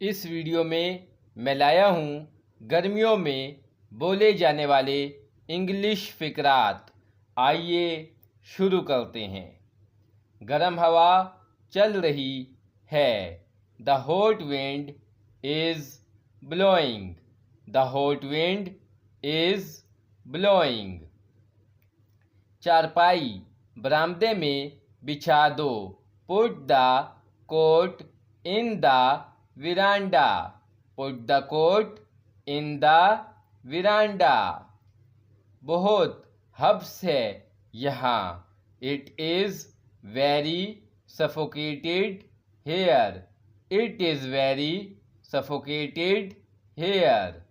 इस वीडियो में मैं लाया हूँ गर्मियों में बोले जाने वाले इंग्लिश फ़िक़रात। आइए शुरू करते हैं। गर्म हवा चल रही है। The hot wind is blowing. The hot wind is blowing. चारपाई बरामदे में बिछा दो। Put the cot in the veranda. Put the cot in the veranda. बहुत हब्स है यहाँ। It is very suffocated here. It is very suffocated here.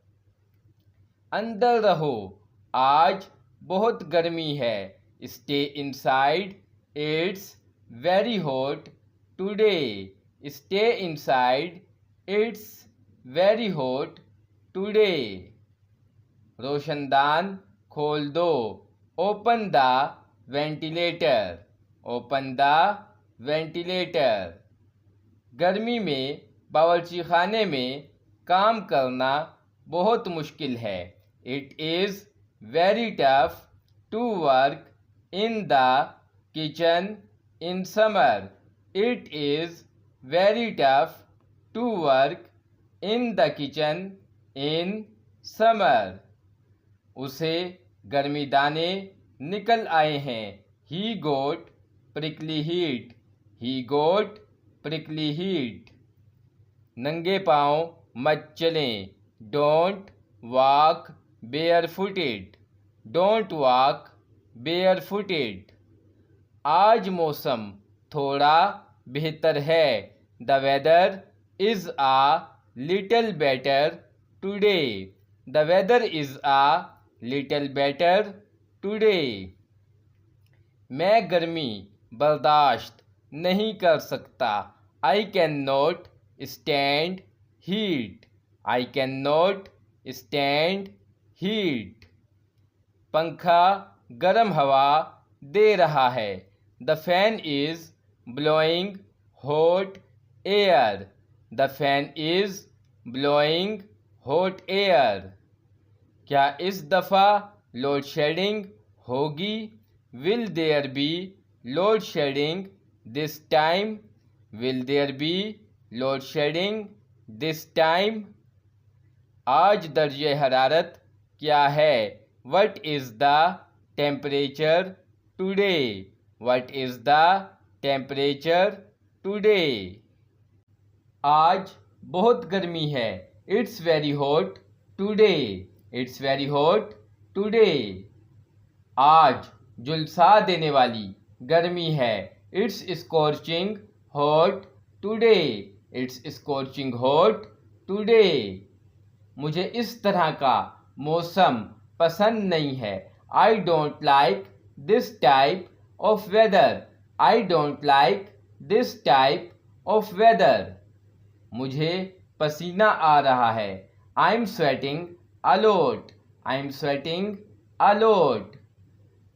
अंदर रहो, आज बहुत गर्मी है। Stay inside, it's very hot today. Stay inside, it's very hot today. रोशनदान खोल दो। Open the ventilator. Open the ventilator. गर्मी में बावर्चीखाने में काम करना बहुत मुश्किल है। It is very tough to work in the kitchen in summer. It is very tough to work in the kitchen in summer. उसे गर्मी दाने निकल आए हैं। He got prickly heat. He got prickly heat. नंगे पाँव मत चलें। Don't walk barefooted. Don't walk barefooted. आज मौसम थोड़ा बेहतर है। The weather is a little better today. The weather is a little better today. मैं गर्मी बर्दाश्त नहीं कर सकता। I can not stand heat. I can not stand heat. पंखा गर्म हवा दे रहा है। The fan is blowing hot air. The fan is blowing hot air. क्या इस दफ़ा लोड शेडिंग होगी? Will there be load shedding this time? Will there be load shedding this time? आज दर्जे हरारत क्या है? What is the temperature today? What is the temperature today? आज बहुत गर्मी है। It's very hot today. It's very hot today. आज झुलसा देने वाली गर्मी है। It's scorching hot today. It's scorching hot today. मुझे इस तरह का मौसम पसंद नहीं है। I don't like this type of weather. I don't like this type of weather. मुझे पसीना आ रहा है। I am sweating a lot. I am sweating a lot.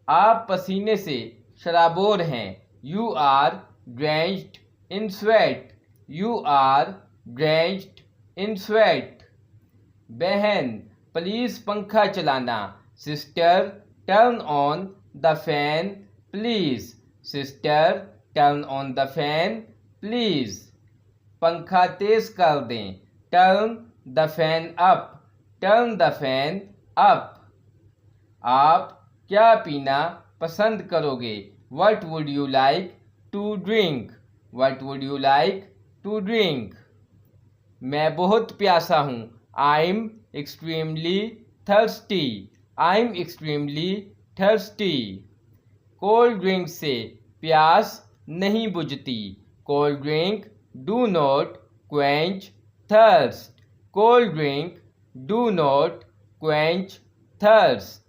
आप पसीने से शराबोर हैं। You are drenched in sweat. You are drenched in sweat. बहन प्लीज़ पंखा चलाना। Sister turn on the fan please. Sister turn on the fan please. पंखा तेज कर दें। Turn the fan up. Turn the fan up. आप क्या पीना पसंद करोगे? What would you like to drink? What would you like to drink? मैं बहुत प्यासा हूँ। I am extremely thirsty. I am extremely thirsty. Cold drink से प्यास नहीं बुझती। Cold drink do not quench thirst. Cold drink do not quench thirst.